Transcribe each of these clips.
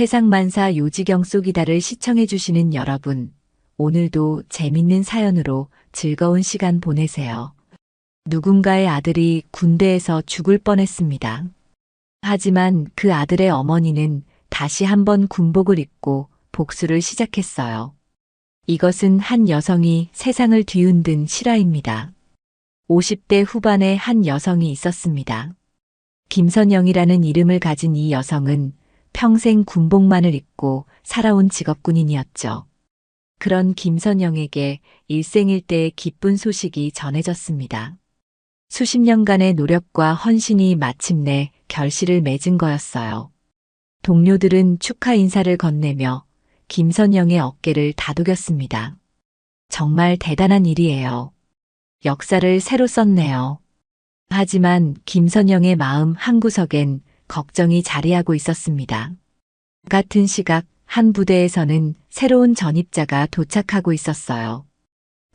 세상만사 요지경 속이다를 시청해주시는 여러분, 오늘도 재밌는 사연으로 즐거운 시간 보내세요. 누군가의 아들이 군대에서 죽을 뻔했습니다. 하지만 그 아들의 어머니는 다시 한번 군복을 입고 복수를 시작했어요. 이것은 한 여성이 세상을 뒤흔든 실화입니다. 50대 후반의 한 여성이 있었습니다. 김선영이라는 이름을 가진 이 여성은 평생 군복만을 입고 살아온 직업군인이었죠. 그런 김선영에게 일생일대의 기쁜 소식이 전해졌습니다. 수십 년간의 노력과 헌신이 마침내 결실을 맺은 거였어요. 동료들은 축하 인사를 건네며 김선영의 어깨를 다독였습니다. 정말 대단한 일이에요. 역사를 새로 썼네요. 하지만 김선영의 마음 한구석엔 걱정이 자리하고 있었습니다. 같은 시각 한 부대에서는 새로운 전입자가 도착하고 있었어요.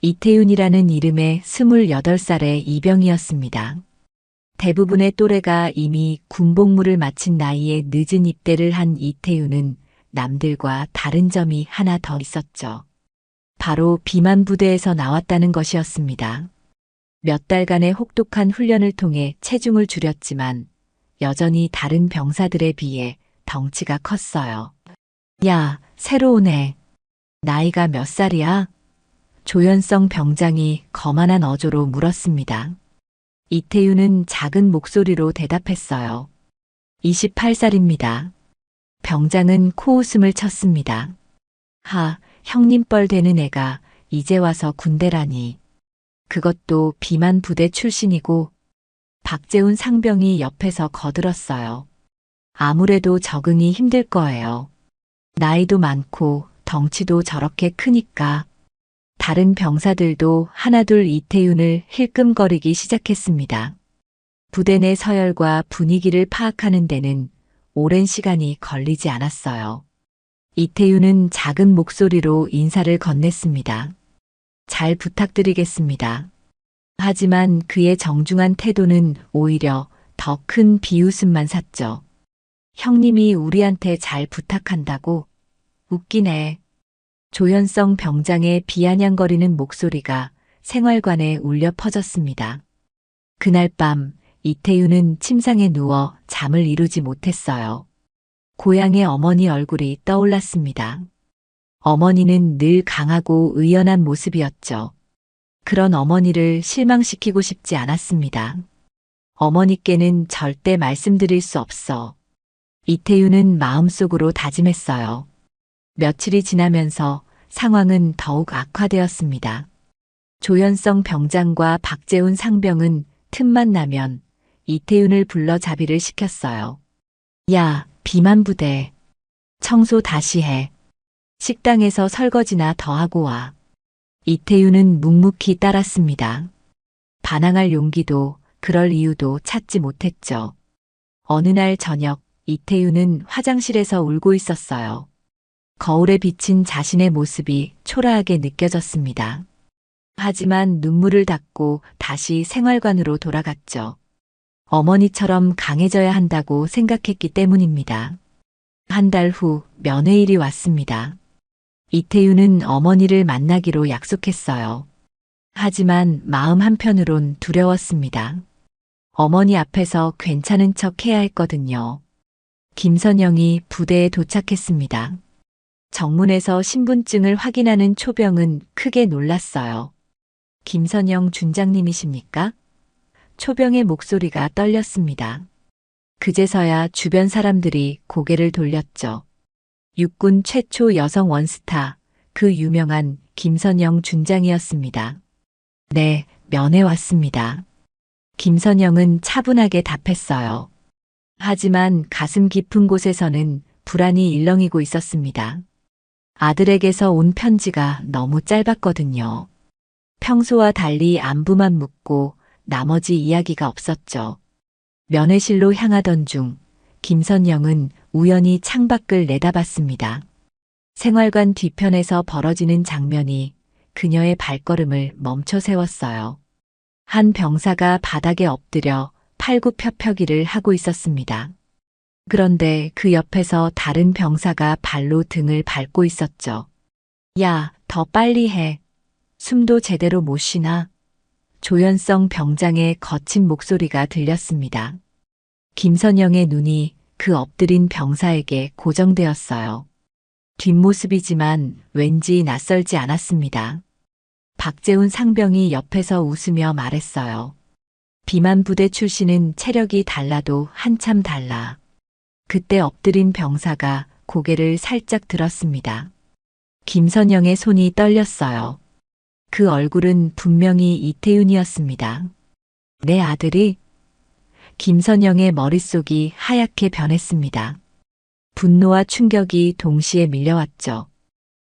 이태윤이라는 이름의 28살의 이병이었습니다. 대부분의 또래가 이미 군복무를 마친 나이에 늦은 입대를 한 이태윤은 남들과 다른 점이 하나 더 있었죠. 바로 비만 부대에서 나왔다는 것이었습니다. 몇 달간의 혹독한 훈련을 통해 체중을 줄였지만 여전히 다른 병사들에 비해 덩치가 컸어요. 야, 새로 오네. 나이가 몇 살이야? 조현성 병장이 거만한 어조로 물었습니다. 이태윤은 작은 목소리로 대답했어요. 28살입니다. 병장은 코웃음을 쳤습니다. 하, 형님뻘 되는 애가 이제 와서 군대라니. 그것도 비만 부대 출신이고. 박재훈 상병이 옆에서 거들었어요. 아무래도 적응이 힘들 거예요. 나이도 많고 덩치도 저렇게 크니까. 다른 병사들도 하나둘 이태윤을 힐끔거리기 시작했습니다. 부대 내 서열과 분위기를 파악하는 데는 오랜 시간이 걸리지 않았어요. 이태윤은 작은 목소리로 인사를 건넸습니다. 잘 부탁드리겠습니다. 하지만 그의 정중한 태도는 오히려 더 큰 비웃음만 샀죠. 형님이 우리한테 잘 부탁한다고? 웃기네. 조현성 병장의 비아냥거리는 목소리가 생활관에 울려 퍼졌습니다. 그날 밤 이태윤은 침상에 누워 잠을 이루지 못했어요. 고향의 어머니 얼굴이 떠올랐습니다. 어머니는 늘 강하고 의연한 모습이었죠. 그런 어머니를 실망시키고 싶지 않았습니다. 어머니께는 절대 말씀드릴 수 없어. 이태윤은 마음속으로 다짐했어요. 며칠이 지나면서 상황은 더욱 악화되었습니다. 조현성 병장과 박재훈 상병은 틈만 나면 이태윤을 불러 자비를 시켰어요. 야, 비만 부대. 청소 다시 해. 식당에서 설거지나 더 하고 와. 이태윤은 묵묵히 따랐습니다. 반항할 용기도 그럴 이유도 찾지 못했죠. 어느 날 저녁 이태윤은 화장실에서 울고 있었어요. 거울에 비친 자신의 모습이 초라하게 느껴졌습니다. 하지만 눈물을 닦고 다시 생활관으로 돌아갔죠. 어머니처럼 강해져야 한다고 생각했기 때문입니다. 한 달 후 면회일이 왔습니다. 이태윤은 어머니를 만나기로 약속했어요. 하지만 마음 한편으론 두려웠습니다. 어머니 앞에서 괜찮은 척 해야 했거든요. 김선영이 부대에 도착했습니다. 정문에서 신분증을 확인하는 초병은 크게 놀랐어요. 김선영 준장님이십니까? 초병의 목소리가 떨렸습니다. 그제서야 주변 사람들이 고개를 돌렸죠. 육군 최초 여성 원스타, 그 유명한 김선영 준장이었습니다. 네, 면회 왔습니다. 김선영은 차분하게 답했어요. 하지만 가슴 깊은 곳에서는 불안이 일렁이고 있었습니다. 아들에게서 온 편지가 너무 짧았거든요. 평소와 달리 안부만 묻고 나머지 이야기가 없었죠. 면회실로 향하던 중 김선영은 우연히 창밖을 내다봤습니다. 생활관 뒤편에서 벌어지는 장면이 그녀의 발걸음을 멈춰 세웠어요. 한 병사가 바닥에 엎드려 팔굽혀펴기를 하고 있었습니다. 그런데 그 옆에서 다른 병사가 발로 등을 밟고 있었죠. 야, 더 빨리 해. 숨도 제대로 못 쉬나? 조현성 병장의 거친 목소리가 들렸습니다. 김선영의 눈이 그 엎드린 병사에게 고정되었어요. 뒷모습이지만 왠지 낯설지 않았습니다. 박재훈 상병이 옆에서 웃으며 말했어요. 비만 부대 출신은 체력이 달라도 한참 달라. 그때 엎드린 병사가 고개를 살짝 들었습니다. 김선영의 손이 떨렸어요. 그 얼굴은 분명히 이태윤이었습니다. 내 아들이? 김선영의 머릿속이 하얗게 변했습니다. 분노와 충격이 동시에 밀려왔죠.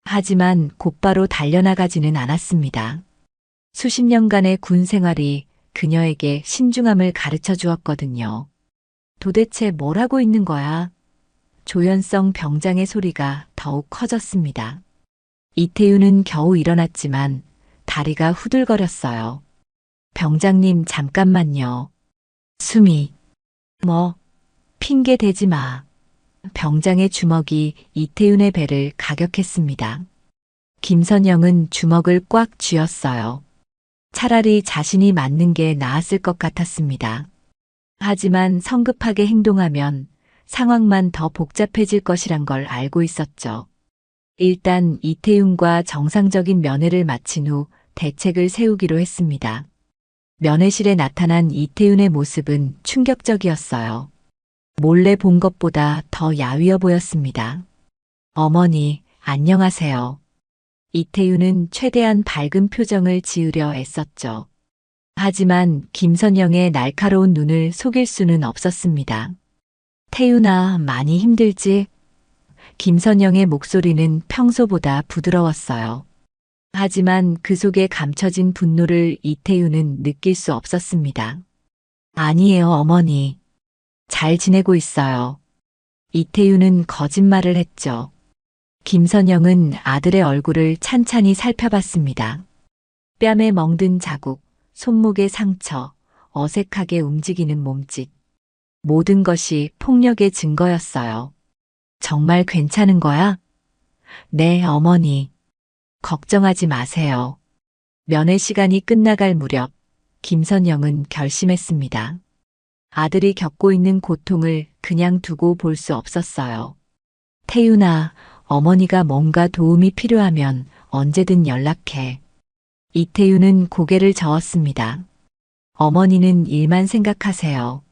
하지만 곧바로 달려나가지는 않았습니다. 수십 년간의 군 생활이 그녀에게 신중함을 가르쳐 주었거든요. 도대체 뭘 하고 있는 거야? 조현성 병장의 소리가 더욱 커졌습니다. 이태윤은 겨우 일어났지만 다리가 후들거렸어요. 병장님, 잠깐만요. 숨이. 뭐, 핑계 대지 마. 병장의 주먹이 이태윤의 배를 가격했습니다. 김선영은 주먹을 꽉 쥐었어요. 차라리 자신이 맞는 게 나았을 것 같았습니다. 하지만 성급하게 행동하면 상황만 더 복잡해질 것이란 걸 알고 있었죠. 일단 이태윤과 정상적인 면회를 마친 후 대책을 세우기로 했습니다. 면회실에 나타난 이태윤의 모습은 충격적이었어요. 몰래 본 것보다 더 야위어 보였습니다. 어머니, 안녕하세요. 이태윤은 최대한 밝은 표정을 지으려 애썼죠. 하지만 김선영의 날카로운 눈을 속일 수는 없었습니다. 태윤아, 많이 힘들지? 김선영의 목소리는 평소보다 부드러웠어요. 하지만 그 속에 감춰진 분노를 이태윤은 느낄 수 없었습니다. 아니에요, 어머니. 잘 지내고 있어요. 이태윤은 거짓말을 했죠. 김선영은 아들의 얼굴을 찬찬히 살펴봤습니다. 뺨에 멍든 자국, 손목의 상처, 어색하게 움직이는 몸짓. 모든 것이 폭력의 증거였어요. 정말 괜찮은 거야? 네, 어머니. 걱정하지 마세요. 면회 시간이 끝나갈 무렵 김선영은 결심했습니다. 아들이 겪고 있는 고통을 그냥 두고 볼 수 없었어요. 태윤아, 어머니가 뭔가 도움이 필요하면 언제든 연락해. 이태윤은 고개를 저었습니다. 어머니는 일만 생각하세요.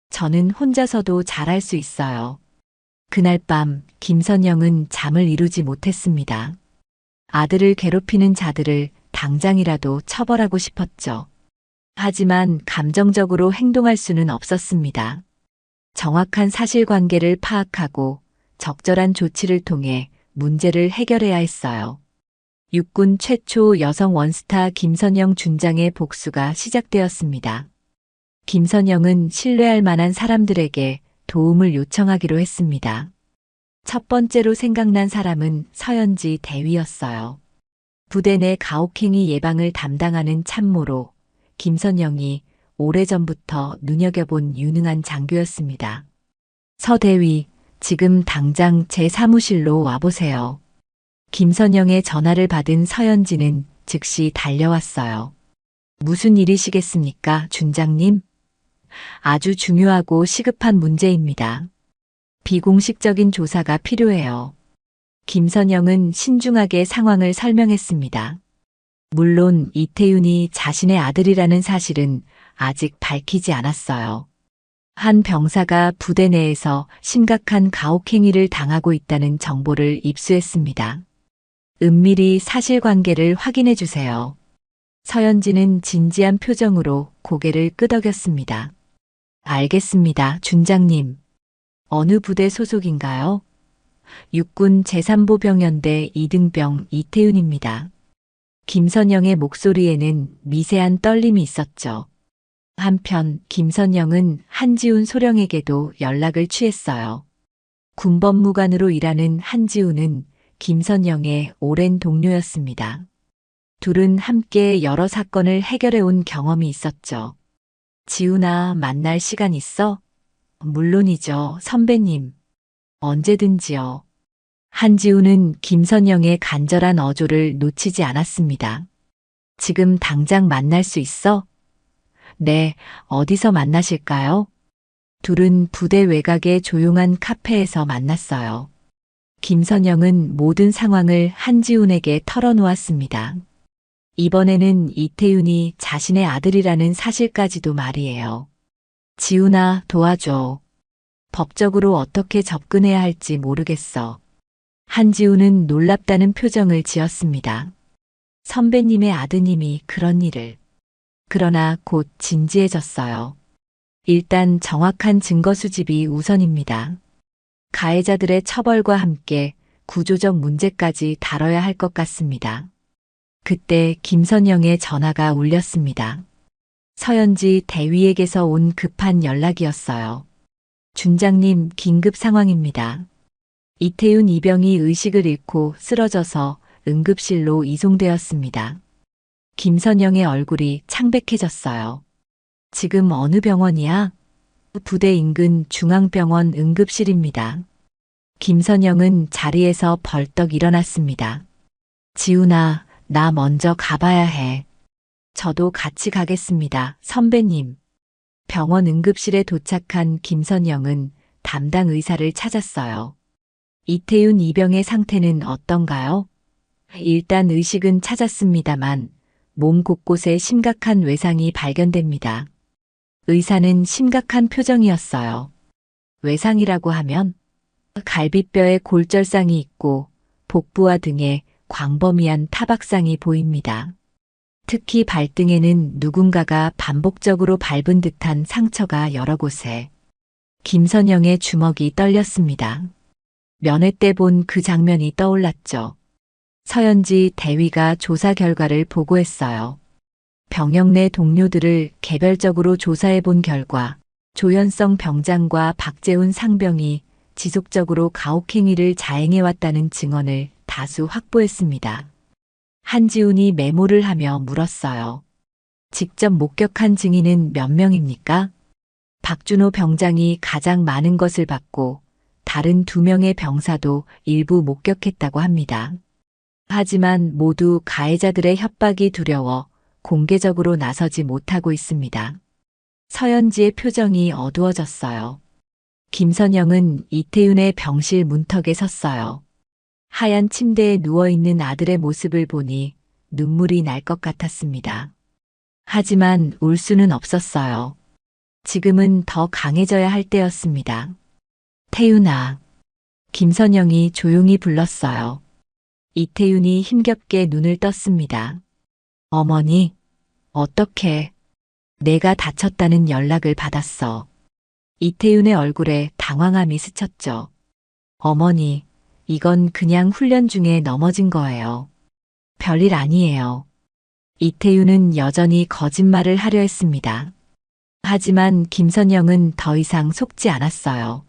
저는 혼자서도 잘할 수 있어요. 그날 밤 김선영은 잠을 이루지 못했습니다. 아들을 괴롭히는 자들을 당장이라도 처벌하고 싶었죠. 하지만 감정적으로 행동할 수는 없었습니다. 정확한 사실관계를 파악하고 적절한 조치를 통해 문제를 해결해야 했어요. 육군 최초 여성 원스타 김선영 준장의 복수가 시작되었습니다. 김선영은 신뢰할 만한 사람들에게 도움을 요청하기로 했습니다. 첫 번째로 생각난 사람은 서연지 대위였어요. 부대 내 가혹행위 예방을 담당하는 참모로 김선영이 오래전부터 눈여겨본 유능한 장교였습니다. 서 대위, 지금 당장 제 사무실로 와보세요. 김선영의 전화를 받은 서연지는 즉시 달려왔어요. 무슨 일이시겠습니까, 준장님? 아주 중요하고 시급한 문제입니다. 비공식적인 조사가 필요해요. 김선영은 신중하게 상황을 설명했습니다. 물론 이태윤이 자신의 아들이라는 사실은 아직 밝히지 않았어요. 한 병사가 부대 내에서 심각한 가혹행위를 당하고 있다는 정보를 입수했습니다. 은밀히 사실관계를 확인해 주세요. 서연지는 진지한 표정으로 고개를 끄덕였습니다. 알겠습니다, 준장님. 어느 부대 소속인가요? 육군 제3보병연대 2등병 이태윤입니다. 김선영의 목소리에는 미세한 떨림이 있었죠. 한편 김선영은 한지훈 소령에게도 연락을 취했어요. 군법무관으로 일하는 한지훈은 김선영의 오랜 동료였습니다. 둘은 함께 여러 사건을 해결해 온 경험이 있었죠. 지훈아, 만날 시간 있어? 물론이죠, 선배님. 언제든지요. 한지우는 김선영의 간절한 어조를 놓치지 않았습니다. 지금 당장 만날 수 있어? 네, 어디서 만나실까요? 둘은 부대 외곽의 조용한 카페에서 만났어요. 김선영은 모든 상황을 한지훈에게 털어놓았습니다. 이번에는 이태윤이 자신의 아들이라는 사실까지도 말이에요. 지훈아, 도와줘. 법적으로 어떻게 접근해야 할지 모르겠어. 한지훈은 놀랍다는 표정을 지었습니다. 선배님의 아드님이 그런 일을. 그러나 곧 진지해졌어요. 일단 정확한 증거 수집이 우선입니다. 가해자들의 처벌과 함께 구조적 문제까지 다뤄야 할 것 같습니다. 그때 김선영의 전화가 울렸습니다. 서현지 대위에게서 온 급한 연락이었어요. 준장님, 긴급 상황입니다. 이태윤 이병이 의식을 잃고 쓰러져서 응급실로 이송되었습니다. 김선영의 얼굴이 창백해졌어요. 지금 어느 병원이야? 부대 인근 중앙병원 응급실입니다. 김선영은 자리에서 벌떡 일어났습니다. 지훈아, 나 먼저 가봐야 해. 저도 같이 가겠습니다, 선배님. 병원 응급실에 도착한 김선영은 담당 의사를 찾았어요. 이태윤 이병의 상태는 어떤가요? 일단 의식은 찾았습니다만 몸 곳곳에 심각한 외상이 발견됩니다. 의사는 심각한 표정이었어요. 외상이라고 하면 갈비뼈에 골절상이 있고 복부와 등에 광범위한 타박상이 보입니다. 특히 발등에는 누군가가 반복적으로 밟은 듯한 상처가 여러 곳에. 김선영의 주먹이 떨렸습니다. 면회 때 본 그 장면이 떠올랐죠. 서현지 대위가 조사 결과를 보고했어요. 병영 내 동료들을 개별적으로 조사해 본 결과 조현성 병장과 박재훈 상병이 지속적으로 가혹행위를 자행해왔다는 증언을 다수 확보했습니다. 한지훈이 메모를 하며 물었어요. 직접 목격한 증인은 몇 명입니까? 박준호 병장이 가장 많은 것을 받고 다른 2명의 병사도 일부 목격했다고 합니다. 하지만 모두 가해자들의 협박이 두려워 공개적으로 나서지 못하고 있습니다. 서현지의 표정이 어두워졌어요. 김선영은 이태윤의 병실 문턱에 섰어요. 하얀 침대에 누워있는 아들의 모습을 보니 눈물이 날 것 같았습니다. 하지만 울 수는 없었어요. 지금은 더 강해져야 할 때였습니다. 태윤아. 김선영이 조용히 불렀어요. 이태윤이 힘겹게 눈을 떴습니다. 어머니, 어떻게 내가 다쳤다는 연락을 받았어. 이태윤의 얼굴에 당황함이 스쳤죠. 어머니, 이건 그냥 훈련 중에 넘어진 거예요. 별일 아니에요. 이태윤은 여전히 거짓말을 하려 했습니다. 하지만 김선영은 더 이상 속지 않았어요.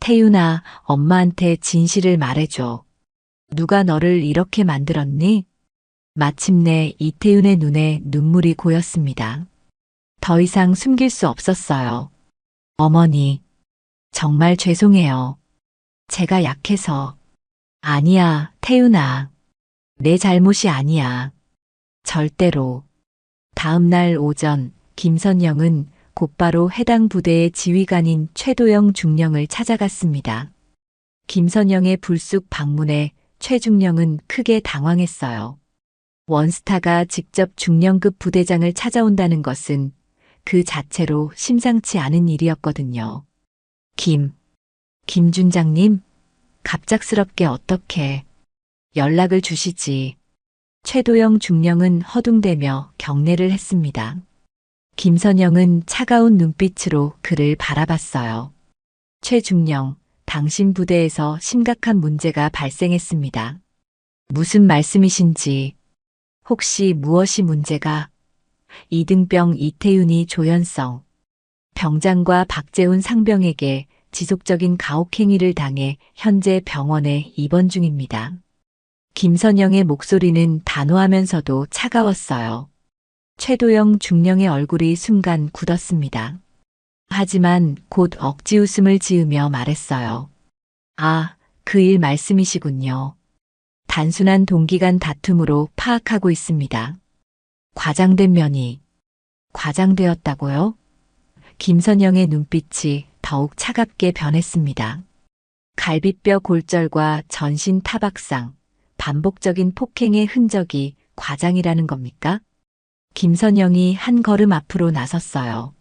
태윤아, 엄마한테 진실을 말해줘. 누가 너를 이렇게 만들었니? 마침내 이태윤의 눈에 눈물이 고였습니다. 더 이상 숨길 수 없었어요. 어머니, 정말 죄송해요. 제가 약해서. 아니야, 태윤아. 내 잘못이 아니야. 절대로. 다음 날 오전, 김선영은 곧바로 해당 부대의 지휘관인 최도영 중령을 찾아갔습니다. 김선영의 불쑥 방문에 최중령은 크게 당황했어요. 원스타가 직접 중령급 부대장을 찾아온다는 것은 그 자체로 심상치 않은 일이었거든요. 김 준장님? 갑작스럽게 어떻게 연락을 주시지? 최도영 중령은 허둥대며 경례를 했습니다. 김선영은 차가운 눈빛으로 그를 바라봤어요. 최중령, 당신 부대에서 심각한 문제가 발생했습니다. 무슨 말씀이신지, 혹시 무엇이 문제가? 이등병 이태윤이 조현성 병장과 박재훈 상병에게 지속적인 가혹행위를 당해 현재 병원에 입원 중입니다. 김선영의 목소리는 단호하면서도 차가웠어요. 최도영 중령의 얼굴이 순간 굳었습니다. 하지만 곧 억지 웃음을 지으며 말했어요. 아, 그 일 말씀이시군요. 단순한 동기 간 다툼으로 파악하고 있습니다. 과장된 면이 과장되었다고요? 김선영의 눈빛이 더욱 차갑게 변했습니다. 갈비뼈 골절과 전신 타박상, 반복적인 폭행의 흔적이 과장이라는 겁니까? 김선영이 한 걸음 앞으로 나섰어요.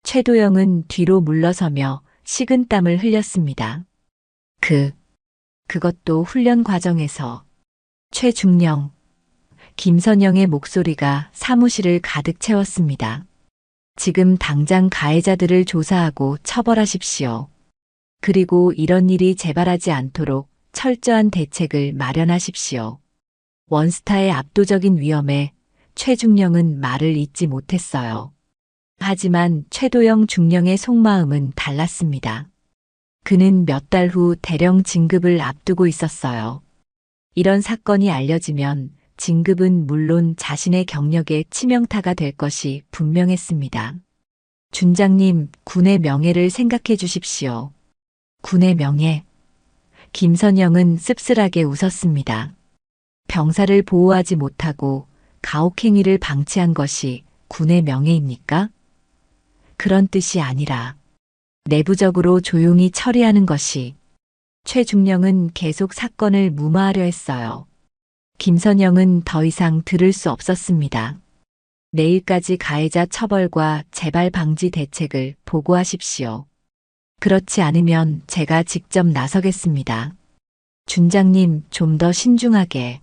최도영은 뒤로 물러서며 식은땀을 흘렸습니다. 그것도 훈련 과정에서. 최중령. 김선영의 목소리가 사무실을 가득 채웠습니다. 지금 당장 가해자들을 조사하고 처벌하십시오. 그리고 이런 일이 재발하지 않도록 철저한 대책을 마련하십시오. 원스타의 압도적인 위험에 최중령은 말을 잇지 못했어요. 하지만 최도영 중령의 속마음은 달랐습니다. 그는 몇 달 후 대령 진급을 앞두고 있었어요. 이런 사건이 알려지면 진급은 물론 자신의 경력에 치명타가 될 것이 분명했습니다. 준장님, 군의 명예를 생각해 주십시오. 군의 명예. 김선영은 씁쓸하게 웃었습니다. 병사를 보호하지 못하고 가혹행위를 방치한 것이 군의 명예입니까? 그런 뜻이 아니라 내부적으로 조용히 처리하는 것이. 최중령은 계속 사건을 무마하려 했어요. 김선영은 더 이상 들을 수 없었습니다. 내일까지 가해자 처벌과 재발 방지 대책을 보고하십시오. 그렇지 않으면 제가 직접 나서겠습니다. 준장님, 좀 더 신중하게.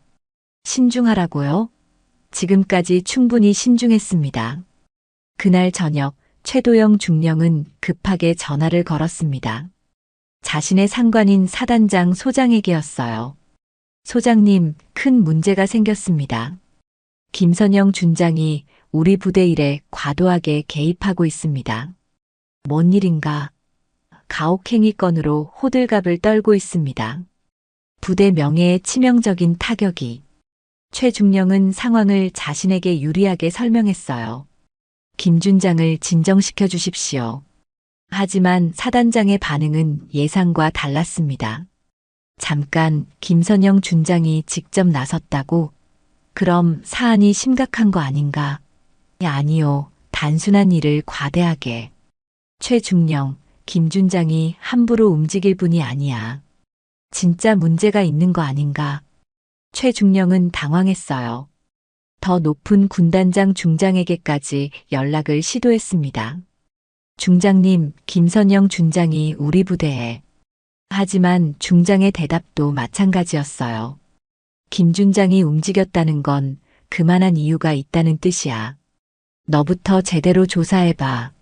신중하라고요? 지금까지 충분히 신중했습니다. 그날 저녁 최도영 중령은 급하게 전화를 걸었습니다. 자신의 상관인 사단장 소장에게였어요. 소장님, 큰 문제가 생겼습니다. 김선영 준장이 우리 부대 일에 과도하게 개입하고 있습니다. 뭔 일인가? 가혹행위 건으로 호들갑을 떨고 있습니다. 부대 명예에 치명적인 타격이. 최중령은 상황을 자신에게 유리하게 설명했어요. 김 준장을 진정시켜 주십시오. 하지만 사단장의 반응은 예상과 달랐습니다. 잠깐 김선영 준장이 직접 나섰다고? 그럼 사안이 심각한 거 아닌가? 아니요, 단순한 일을 과대하게. 최중령, 김 준장이 함부로 움직일 분이 아니야. 진짜 문제가 있는 거 아닌가? 최중령은 당황했어요. 더 높은 군단장 중장에게까지 연락을 시도했습니다. 중장님, 김선영 준장이 우리 부대에. 하지만 중장의 대답도 마찬가지였어요. 김 준장이 움직였다는 건 그만한 이유가 있다는 뜻이야. 너부터 제대로 조사해봐.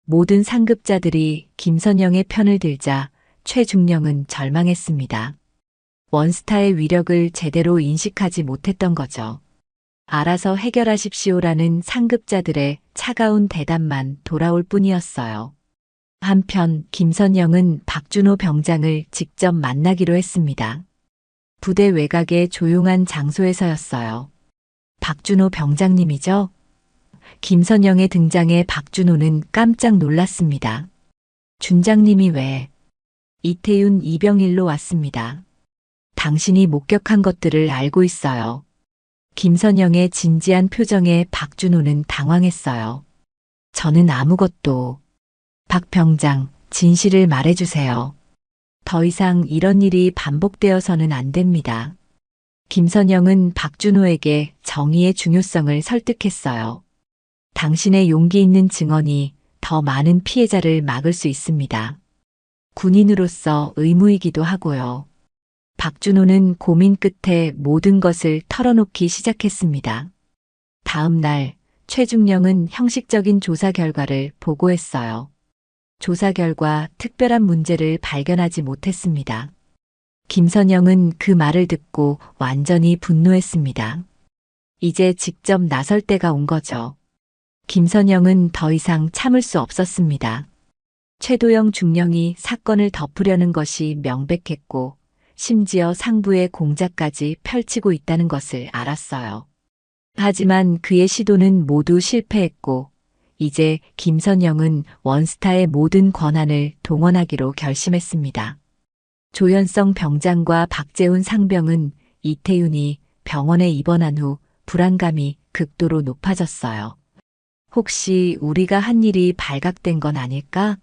모든 상급자들이 김선영의 편을 들자 최중령은 절망했습니다. 원스타의 위력을 제대로 인식하지 못했던 거죠. 알아서 해결하십시오라는 상급자들의 차가운 대답만 돌아올 뿐이었어요. 한편 김선영은 박준호 병장을 직접 만나기로 했습니다. 부대 외곽의 조용한 장소에서였어요. 박준호 병장님이죠? 김선영의 등장에 박준호는 깜짝 놀랐습니다. 준장님이 왜? 이태윤 이병일로 왔습니다. 당신이 목격한 것들을 알고 있어요. 김선영의 진지한 표정에 박준호는 당황했어요. 저는 아무것도. 박 병장, 진실을 말해주세요. 더 이상 이런 일이 반복되어서는 안 됩니다. 김선영은 박준호에게 정의의 중요성을 설득했어요. 당신의 용기 있는 증언이 더 많은 피해자를 막을 수 있습니다. 군인으로서 의무이기도 하고요. 박준호는 고민 끝에 모든 것을 털어놓기 시작했습니다. 다음 날 최중령은 형식적인 조사 결과를 보고했어요. 조사 결과 특별한 문제를 발견하지 못했습니다. 김선영은 그 말을 듣고 완전히 분노했습니다. 이제 직접 나설 때가 온 거죠. 김선영은 더 이상 참을 수 없었습니다. 최도영 중령이 사건을 덮으려는 것이 명백했고 심지어 상부의 공작까지 펼치고 있다는 것을 알았어요. 하지만 그의 시도는 모두 실패했고 이제 김선영은 원스타의 모든 권한을 동원하기로 결심했습니다. 조현성 병장과 박재훈 상병은 이태윤이 병원에 입원한 후 불안감이 극도로 높아졌어요. 혹시 우리가 한 일이 발각된 건 아닐까?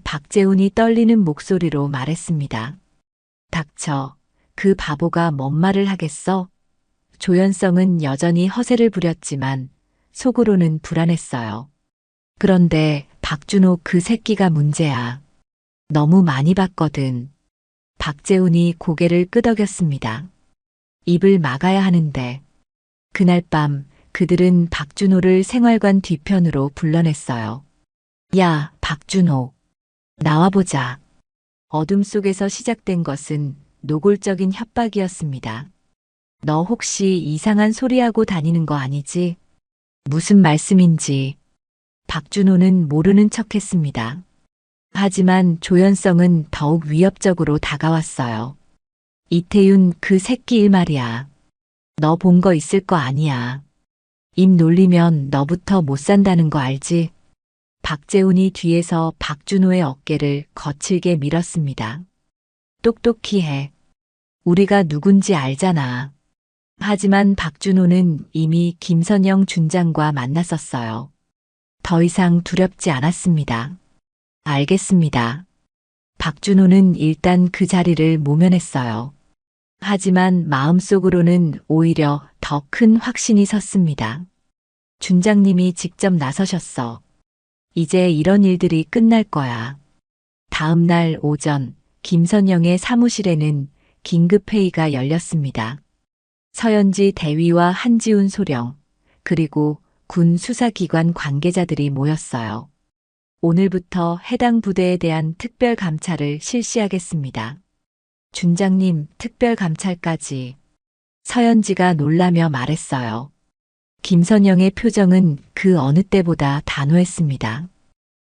박재훈이 떨리는 목소리로 말했습니다. 닥쳐. 그 바보가 뭔 말을 하겠어? 조현성은 여전히 허세를 부렸지만 속으로는 불안했어요. 그런데 박준호 그 새끼가 문제야. 너무 많이 봤거든. 박재훈이 고개를 끄덕였습니다. 입을 막아야 하는데. 그날 밤 그들은 박준호를 생활관 뒤편으로 불러냈어요. 야, 박준호. 나와보자. 어둠 속에서 시작된 것은 노골적인 협박이었습니다. 너 혹시 이상한 소리하고 다니는 거 아니지? 무슨 말씀인지. 박준호는 모르는 척했습니다. 하지만 조현성은 더욱 위협적으로 다가왔어요. 이태윤 그 새끼 일 말이야. 너 본 거 있을 거 아니야. 입 놀리면 너부터 못 산다는 거 알지? 박재훈이 뒤에서 박준호의 어깨를 거칠게 밀었습니다. 똑똑히 해. 우리가 누군지 알잖아. 하지만 박준호는 이미 김선영 준장과 만났었어요. 더 이상 두렵지 않았습니다. 알겠습니다. 박준호는 일단 그 자리를 모면했어요. 하지만 마음속으로는 오히려 더 큰 확신이 섰습니다. 준장님이 직접 나서셨어. 이제 이런 일들이 끝날 거야. 다음 날 오전 김선영의 사무실에는 긴급회의가 열렸습니다. 서현지 대위와 한지훈 소령, 그리고 군 수사기관 관계자들이 모였어요. 오늘부터 해당 부대에 대한 특별 감찰을 실시하겠습니다. 준장님, 특별 감찰까지. 서현지가 놀라며 말했어요. 김선영의 표정은 그 어느 때보다 단호했습니다.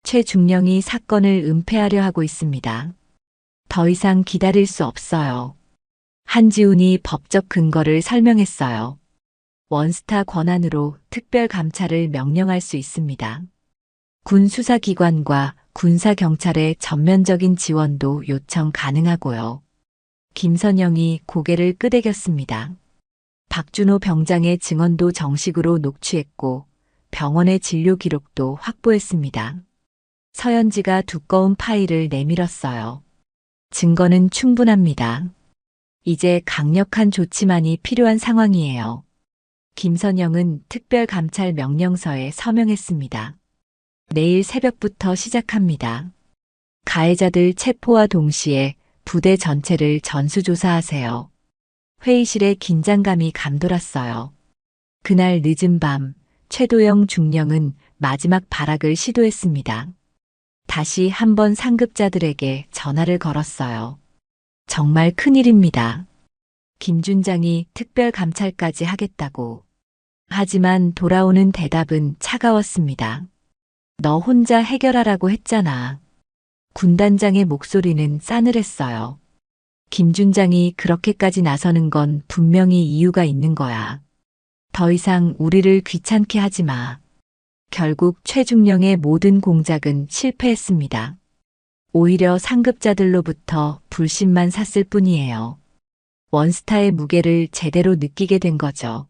최중령이 사건을 은폐하려 하고 있습니다. 더 이상 기다릴 수 없어요. 한지훈이 법적 근거를 설명했어요. 원스타 권한으로 특별 감찰을 명령할 수 있습니다. 군 수사기관과 군사경찰의 전면적인 지원도 요청 가능하고요. 김선영이 고개를 끄덕였습니다. 박준호 병장의 증언도 정식으로 녹취했고 병원의 진료 기록도 확보했습니다. 서현지가 두꺼운 파일을 내밀었어요. 증거는 충분합니다. 이제 강력한 조치만이 필요한 상황이에요. 김선영은 특별감찰 명령서에 서명했습니다. 내일 새벽부터 시작합니다. 가해자들 체포와 동시에 부대 전체를 전수조사하세요. 회의실에 긴장감이 감돌았어요. 그날 늦은 밤 최도영 중령은 마지막 발악을 시도했습니다. 다시 한번 상급자들에게 전화를 걸었어요. 정말 큰일입니다. 김 준장이 특별감찰까지 하겠다고. 하지만 돌아오는 대답은 차가웠습니다. 너 혼자 해결하라고 했잖아. 군단장의 목소리는 싸늘했어요. 김 준장이 그렇게까지 나서는 건 분명히 이유가 있는 거야. 더 이상 우리를 귀찮게 하지 마. 결국 최중령의 모든 공작은 실패했습니다. 오히려 상급자들로부터 불신만 샀을 뿐이에요. 원스타의 무게를 제대로 느끼게 된 거죠.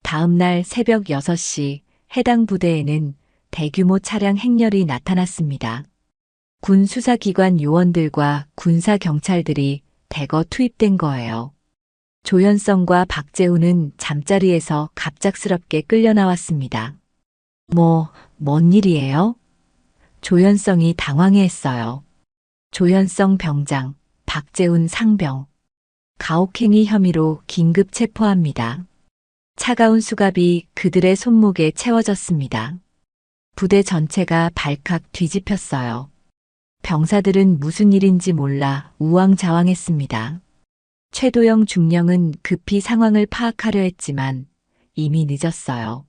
다음 날 새벽 6시 해당 부대에는 대규모 차량 행렬이 나타났습니다. 군 수사기관 요원들과 군사경찰들이 대거 투입된 거예요. 조현성과 박재훈은 잠자리에서 갑작스럽게 끌려 나왔습니다. 뭔 일이에요? 조현성이 당황해했어요. 조현성 병장, 박재훈 상병. 가혹행위 혐의로 긴급 체포합니다. 차가운 수갑이 그들의 손목에 채워졌습니다. 부대 전체가 발칵 뒤집혔어요. 병사들은 무슨 일인지 몰라 우왕좌왕했습니다. 최도영 중령은 급히 상황을 파악하려 했지만 이미 늦었어요.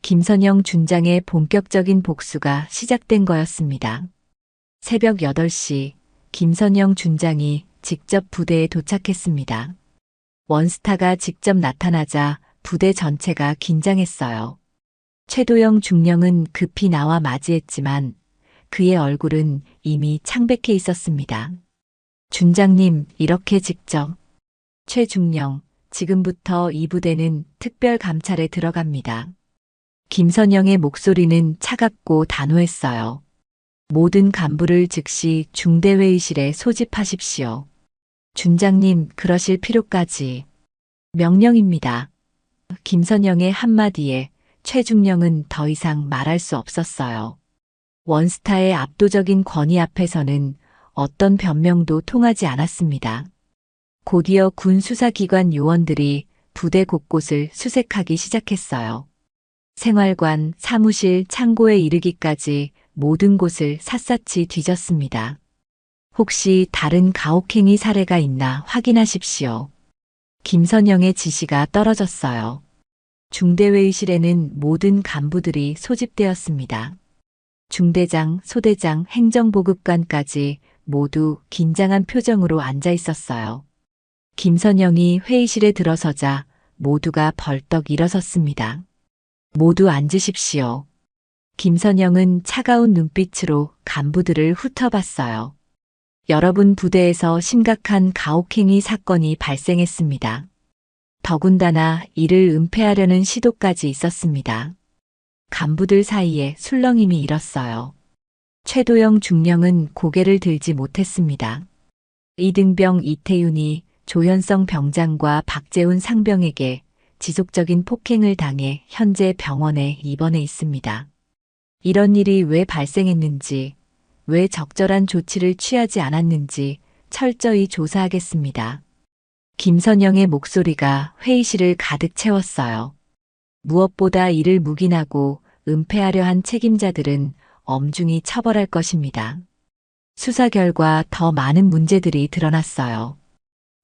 김선영 준장의 본격적인 복수가 시작된 거였습니다. 새벽 8시 김선영 준장이 직접 부대에 도착했습니다. 원스타가 직접 나타나자 부대 전체가 긴장했어요. 최도영 중령은 급히 나와 맞이했지만 그의 얼굴은 이미 창백해 있었습니다. 준장님, 이렇게 직접. 최중령, 지금부터 이 부대는 특별 감찰에 들어갑니다. 김선영의 목소리는 차갑고 단호했어요. 모든 간부를 즉시 중대회의실에 소집하십시오. 준장님, 그러실 필요까지. 명령입니다. 김선영의 한마디에 최중령은 더 이상 말할 수 없었어요. 원스타의 압도적인 권위 앞에서는 어떤 변명도 통하지 않았습니다. 곧이어 군 수사기관 요원들이 부대 곳곳을 수색하기 시작했어요. 생활관, 사무실, 창고에 이르기까지 모든 곳을 샅샅이 뒤졌습니다. 혹시 다른 가혹행위 사례가 있나 확인하십시오. 김선영의 지시가 떨어졌어요. 중대회의실에는 모든 간부들이 소집되었습니다. 중대장, 소대장, 행정보급관까지 모두 긴장한 표정으로 앉아 있었어요. 김선영이 회의실에 들어서자 모두가 벌떡 일어섰습니다. 모두 앉으십시오. 김선영은 차가운 눈빛으로 간부들을 훑어봤어요. 여러분 부대에서 심각한 가혹행위 사건이 발생했습니다. 더군다나 이를 은폐하려는 시도까지 있었습니다. 간부들 사이에 술렁임이 일었어요. 최도영 중령은 고개를 들지 못했습니다. 이등병 이태윤이 조현성 병장과 박재훈 상병에게 지속적인 폭행을 당해 현재 병원에 입원해 있습니다. 이런 일이 왜 발생했는지, 왜 적절한 조치를 취하지 않았는지 철저히 조사하겠습니다. 김선영의 목소리가 회의실을 가득 채웠어요. 무엇보다 이를 묵인하고 은폐하려 한 책임자들은 엄중히 처벌할 것입니다. 수사 결과 더 많은 문제들이 드러났어요.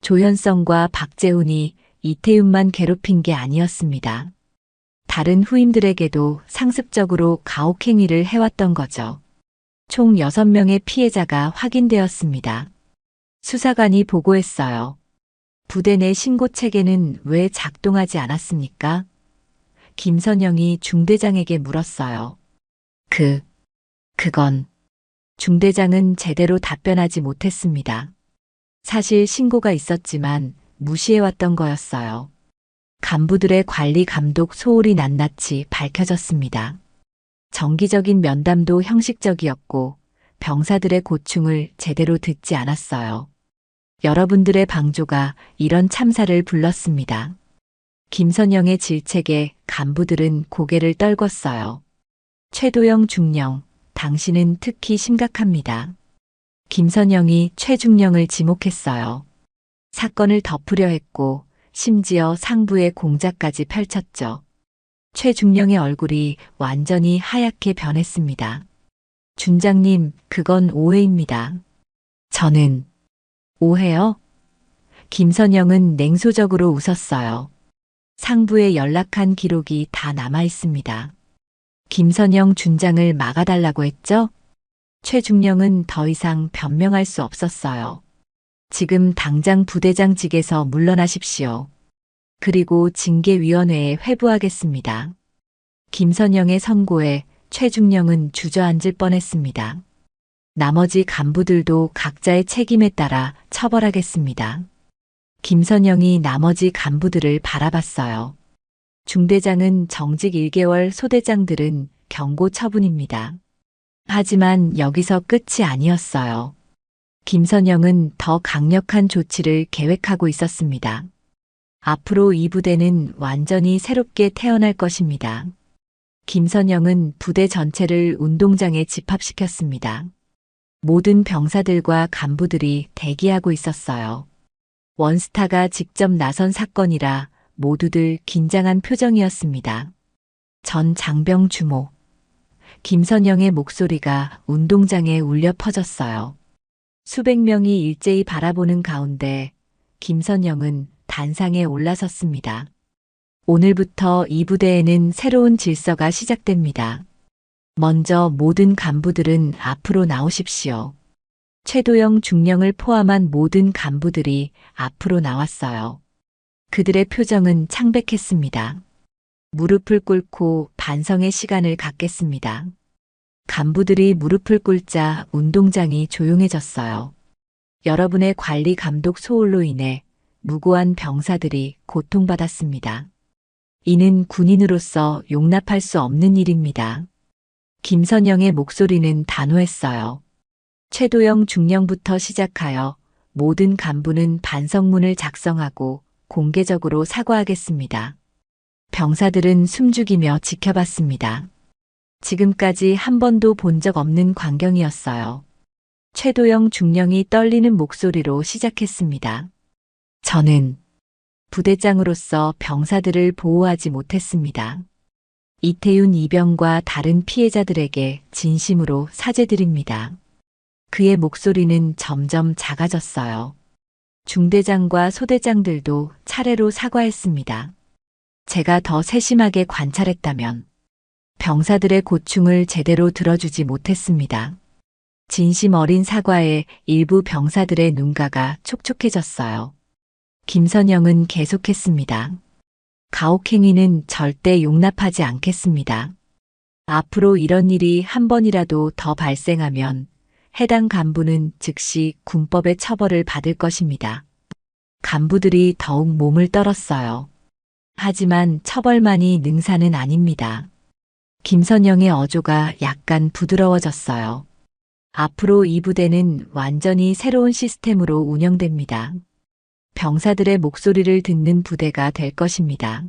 조현성과 박재훈이 이태윤만 괴롭힌 게 아니었습니다. 다른 후임들에게도 상습적으로 가혹행위를 해왔던 거죠. 총 6명의 피해자가 확인되었습니다. 수사관이 보고했어요. 부대 내 신고 체계는 왜 작동하지 않았습니까? 김선영이 중대장에게 물었어요. 그건. 중대장은 제대로 답변하지 못했습니다. 사실 신고가 있었지만 무시해왔던 거였어요. 간부들의 관리 감독 소홀이 낱낱이 밝혀졌습니다. 정기적인 면담도 형식적이었고 병사들의 고충을 제대로 듣지 않았어요. 여러분들의 방조가 이런 참사를 불렀습니다. 김선영의 질책에 간부들은 고개를 떨궜어요. 최도영 중령, 당신은 특히 심각합니다. 김선영이 최중령을 지목했어요. 사건을 덮으려 했고 심지어 상부의 공작까지 펼쳤죠. 최중령의 얼굴이 완전히 하얗게 변했습니다. 준장님, 그건 오해입니다. 저는 오해요? 김선영은 냉소적으로 웃었어요. 상부에 연락한 기록이 다 남아 있습니다. 김선영 준장을 막아달라고 했죠? 최중령은 더 이상 변명할 수 없었어요. 지금 당장 부대장직에서 물러나십시오. 그리고 징계위원회에 회부하겠습니다. 김선영의 선고에 최중령은 주저앉을 뻔했습니다. 나머지 간부들도 각자의 책임에 따라 처벌하겠습니다. 김선영이 나머지 간부들을 바라봤어요. 중대장은 정직 1개월, 소대장들은 경고 처분입니다. 하지만 여기서 끝이 아니었어요. 김선영은 더 강력한 조치를 계획하고 있었습니다. 앞으로 이 부대는 완전히 새롭게 태어날 것입니다. 김선영은 부대 전체를 운동장에 집합시켰습니다. 모든 병사들과 간부들이 대기하고 있었어요. 원스타가 직접 나선 사건이라 모두들 긴장한 표정이었습니다. 전 장병 주모. 김선영의 목소리가 운동장에 울려 퍼졌어요. 수백 명이 일제히 바라보는 가운데 김선영은 단상에 올라섰습니다. 오늘부터 이 부대에는 새로운 질서가 시작됩니다. 먼저 모든 간부들은 앞으로 나오십시오. 최도영 중령을 포함한 모든 간부들이 앞으로 나왔어요. 그들의 표정은 창백했습니다. 무릎을 꿇고 반성의 시간을 갖겠습니다. 간부들이 무릎을 꿇자 운동장이 조용해졌어요. 여러분의 관리 감독 소홀로 인해 무고한 병사들이 고통받았습니다. 이는 군인으로서 용납할 수 없는 일입니다. 김선영의 목소리는 단호했어요. 최도영 중령부터 시작하여 모든 간부는 반성문을 작성하고 공개적으로 사과하겠습니다. 병사들은 숨죽이며 지켜봤습니다. 지금까지 한 번도 본 적 없는 광경이었어요. 최도영 중령이 떨리는 목소리로 시작했습니다. 저는 부대장으로서 병사들을 보호하지 못했습니다. 이태윤 이병과 다른 피해자들에게 진심으로 사죄드립니다. 그의 목소리는 점점 작아졌어요. 중대장과 소대장들도 차례로 사과했습니다. 제가 더 세심하게 관찰했다면 병사들의 고충을 제대로 들어주지 못했습니다. 진심 어린 사과에 일부 병사들의 눈가가 촉촉해졌어요. 김선영은 계속했습니다. 가혹행위는 절대 용납하지 않겠습니다. 앞으로 이런 일이 한 번이라도 더 발생하면 해당 간부는 즉시 군법의 처벌을 받을 것입니다. 간부들이 더욱 몸을 떨었어요. 하지만 처벌만이 능사는 아닙니다. 김선영의 어조가 약간 부드러워졌어요. 앞으로 이 부대는 완전히 새로운 시스템으로 운영됩니다. 병사들의 목소리를 듣는 부대가 될 것입니다.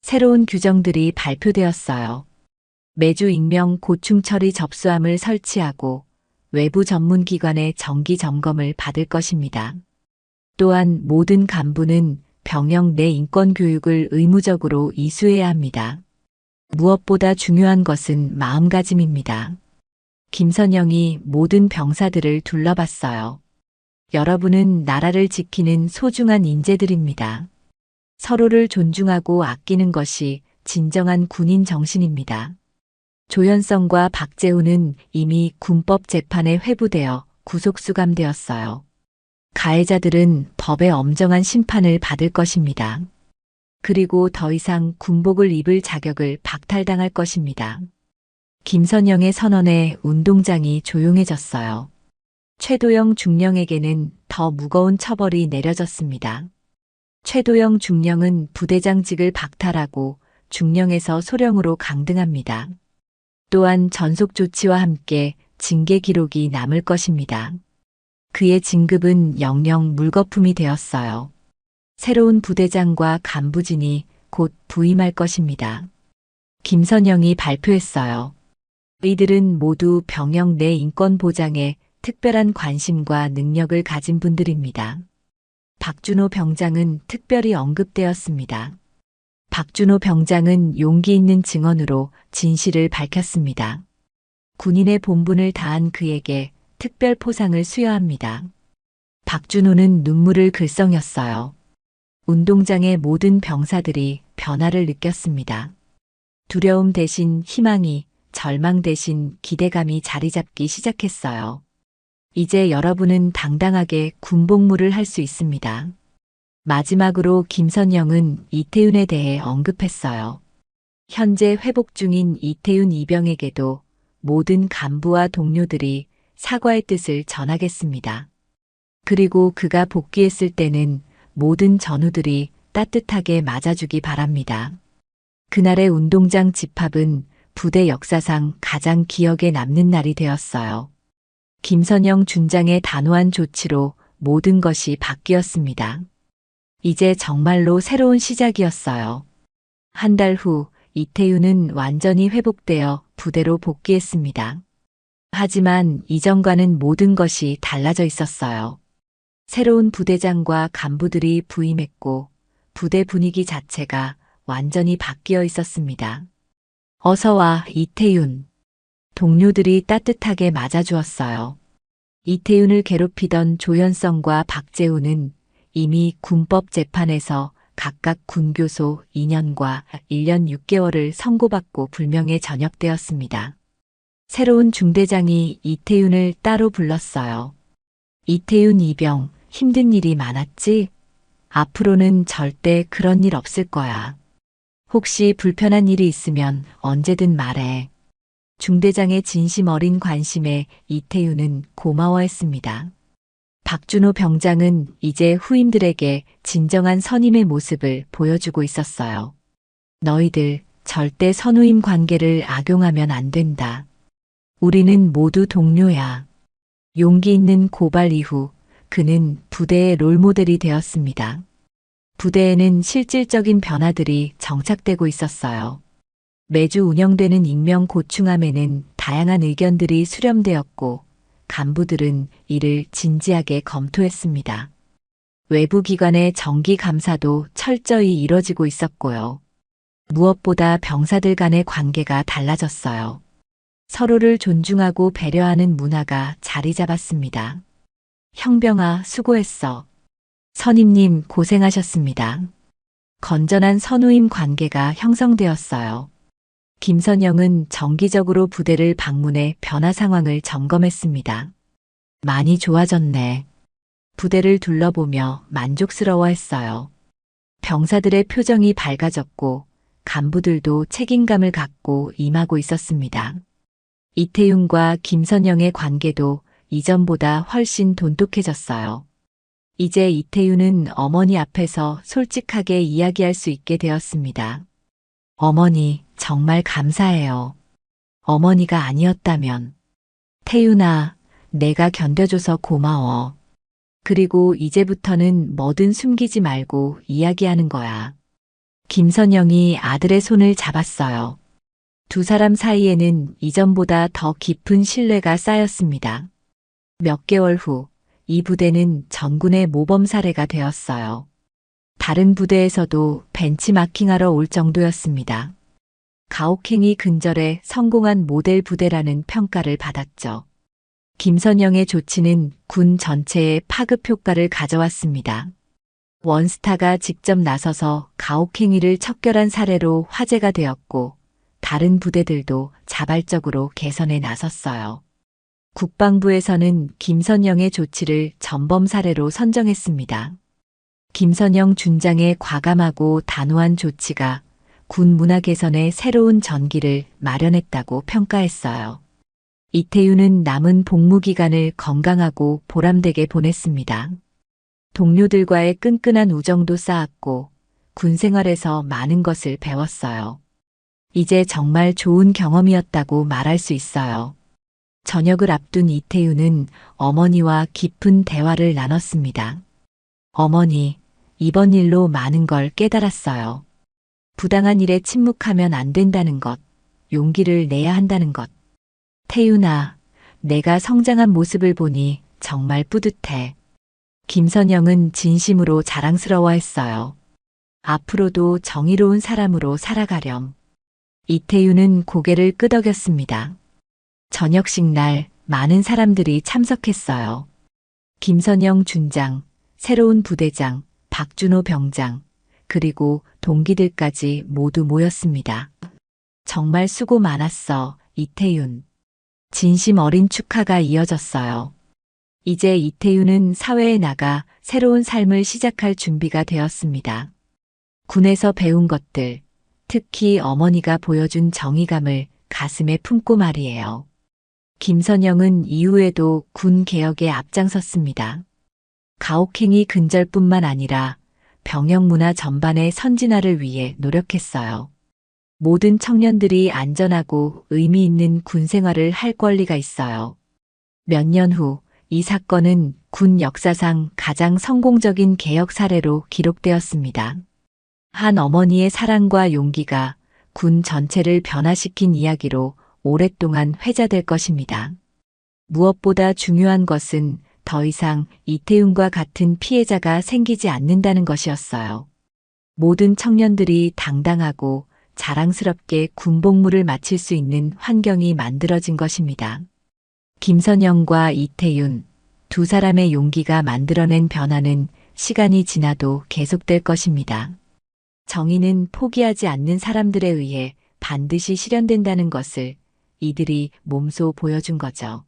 새로운 규정들이 발표되었어요. 매주 익명 고충 처리 접수함을 설치하고 외부 전문기관의 정기 점검을 받을 것입니다. 또한 모든 간부는 병영 내 인권 교육을 의무적으로 이수해야 합니다. 무엇보다 중요한 것은 마음가짐입니다. 김선영이 모든 병사들을 둘러봤어요. 여러분은 나라를 지키는 소중한 인재들입니다. 서로를 존중하고 아끼는 것이 진정한 군인 정신입니다. 조현성과 박재훈은 이미 군법 재판에 회부되어 구속 수감되었어요. 가해자들은 법의 엄정한 심판을 받을 것입니다. 그리고 더 이상 군복을 입을 자격을 박탈당할 것입니다. 김선영의 선언에 운동장이 조용해졌어요. 최도영 중령에게는 더 무거운 처벌이 내려졌습니다. 최도영 중령은 부대장직을 박탈하고 중령에서 소령으로 강등합니다. 또한 전속 조치와 함께 징계 기록이 남을 것입니다. 그의 진급은 영영 물거품이 되었어요. 새로운 부대장과 간부진이 곧 부임할 것입니다. 김선영이 발표했어요. 이들은 모두 병영 내 인권 보장에 특별한 관심과 능력을 가진 분들입니다. 박준호 병장은 특별히 언급되었습니다. 박준호 병장은 용기 있는 증언으로 진실을 밝혔습니다. 군인의 본분을 다한 그에게 특별 포상을 수여합니다. 박준호는 눈물을 글썽였어요. 운동장의 모든 병사들이 변화를 느꼈습니다. 두려움 대신 희망이, 절망 대신 기대감이 자리 잡기 시작했어요. 이제 여러분은 당당하게 군복무를 할 수 있습니다. 마지막으로 김선영은 이태윤에 대해 언급했어요. 현재 회복 중인 이태윤 이병에게도 모든 간부와 동료들이 사과의 뜻을 전하겠습니다. 그리고 그가 복귀했을 때는 모든 전우들이 따뜻하게 맞아주기 바랍니다. 그날의 운동장 집합은 부대 역사상 가장 기억에 남는 날이 되었어요. 김선영 준장의 단호한 조치로 모든 것이 바뀌었습니다. 이제 정말로 새로운 시작이었어요. 한 달 후 이태윤은 완전히 회복되어 부대로 복귀했습니다. 하지만 이전과는 모든 것이 달라져 있었어요. 새로운 부대장과 간부들이 부임했고 부대 분위기 자체가 완전히 바뀌어 있었습니다. 어서 와, 이태윤. 동료들이 따뜻하게 맞아주었어요. 이태윤을 괴롭히던 조현성과 박재훈은 이미 군법 재판에서 각각 군교소 2년과 1년 6개월을 선고받고 불명예 전역되었습니다. 새로운 중대장이 이태윤을 따로 불렀어요. 이태윤 이병, 힘든 일이 많았지? 앞으로는 절대 그런 일 없을 거야. 혹시 불편한 일이 있으면 언제든 말해. 중대장의 진심 어린 관심에 이태윤은 고마워했습니다. 박준호 병장은 이제 후임들에게 진정한 선임의 모습을 보여주고 있었어요. 너희들 절대 선후임 관계를 악용하면 안 된다. 우리는 모두 동료야. 용기 있는 고발 이후 그는 부대의 롤모델이 되었습니다. 부대에는 실질적인 변화들이 정착되고 있었어요. 매주 운영되는 익명 고충함에는 다양한 의견들이 수렴되었고 간부들은 이를 진지하게 검토했습니다. 외부 기관의 정기 감사도 철저히 이뤄지고 있었고요. 무엇보다 병사들 간의 관계가 달라졌어요. 서로를 존중하고 배려하는 문화가 자리 잡았습니다. 형병아, 수고했어. 선임님, 고생하셨습니다. 건전한 선후임 관계가 형성되었어요. 김선영은 정기적으로 부대를 방문해 변화 상황을 점검했습니다. 많이 좋아졌네. 부대를 둘러보며 만족스러워했어요. 병사들의 표정이 밝아졌고 간부들도 책임감을 갖고 임하고 있었습니다. 이태윤과 김선영의 관계도 이전보다 훨씬 돈독해졌어요. 이제 이태윤은 어머니 앞에서 솔직하게 이야기할 수 있게 되었습니다. 어머니, 정말 감사해요. 어머니가 아니었다면. 태윤아, 내가 견뎌줘서 고마워. 그리고 이제부터는 뭐든 숨기지 말고 이야기하는 거야. 김선영이 아들의 손을 잡았어요. 두 사람 사이에는 이전보다 더 깊은 신뢰가 쌓였습니다. 몇 개월 후, 이 부대는 전군의 모범 사례가 되었어요. 다른 부대에서도 벤치마킹하러 올 정도였습니다. 가혹행위 근절에 성공한 모델 부대라는 평가를 받았죠. 김선영의 조치는 군 전체에 파급 효과를 가져왔습니다. 원스타가 직접 나서서 가혹행위를 척결한 사례로 화제가 되었고 다른 부대들도 자발적으로 개선에 나섰어요. 국방부에서는 김선영의 조치를 전범 사례로 선정했습니다. 김선영 준장의 과감하고 단호한 조치가 군 문화 개선의 새로운 전기를 마련했다고 평가했어요. 이태윤은 남은 복무 기간을 건강하고 보람되게 보냈습니다. 동료들과의 끈끈한 우정도 쌓았고 군 생활에서 많은 것을 배웠어요. 이제 정말 좋은 경험이었다고 말할 수 있어요. 저녁을 앞둔 이태윤은 어머니와 깊은 대화를 나눴습니다. 어머니, 이번 일로 많은 걸 깨달았어요. 부당한 일에 침묵하면 안 된다는 것, 용기를 내야 한다는 것. 태윤아, 내가 성장한 모습을 보니 정말 뿌듯해. 김선영은 진심으로 자랑스러워했어요. 앞으로도 정의로운 사람으로 살아가렴. 이태윤은 고개를 끄덕였습니다. 저녁식 날 많은 사람들이 참석했어요. 김선영 준장, 새로운 부대장, 박준호 병장, 그리고 동기들까지 모두 모였습니다. 정말 수고 많았어, 이태윤. 진심 어린 축하가 이어졌어요. 이제 이태윤은 사회에 나가 새로운 삶을 시작할 준비가 되었습니다. 군에서 배운 것들, 특히 어머니가 보여준 정의감을 가슴에 품고 말이에요. 김선영은 이후에도 군 개혁에 앞장섰습니다. 가혹행위 근절뿐만 아니라 병영 문화 전반의 선진화를 위해 노력했어요. 모든 청년들이 안전하고 의미 있는 군 생활을 할 권리가 있어요. 몇 년 후 이 사건은 군 역사상 가장 성공적인 개혁 사례로 기록되었습니다. 한 어머니의 사랑과 용기가 군 전체를 변화시킨 이야기로 오랫동안 회자될 것입니다. 무엇보다 중요한 것은 더 이상 이태윤과 같은 피해자가 생기지 않는다는 것이었어요. 모든 청년들이 당당하고 자랑스럽게 군복무를 마칠 수 있는 환경이 만들어진 것입니다. 김선영과 이태윤, 두 사람의 용기가 만들어낸 변화는 시간이 지나도 계속될 것입니다. 정의는 포기하지 않는 사람들에 의해 반드시 실현된다는 것을 이들이 몸소 보여준 거죠.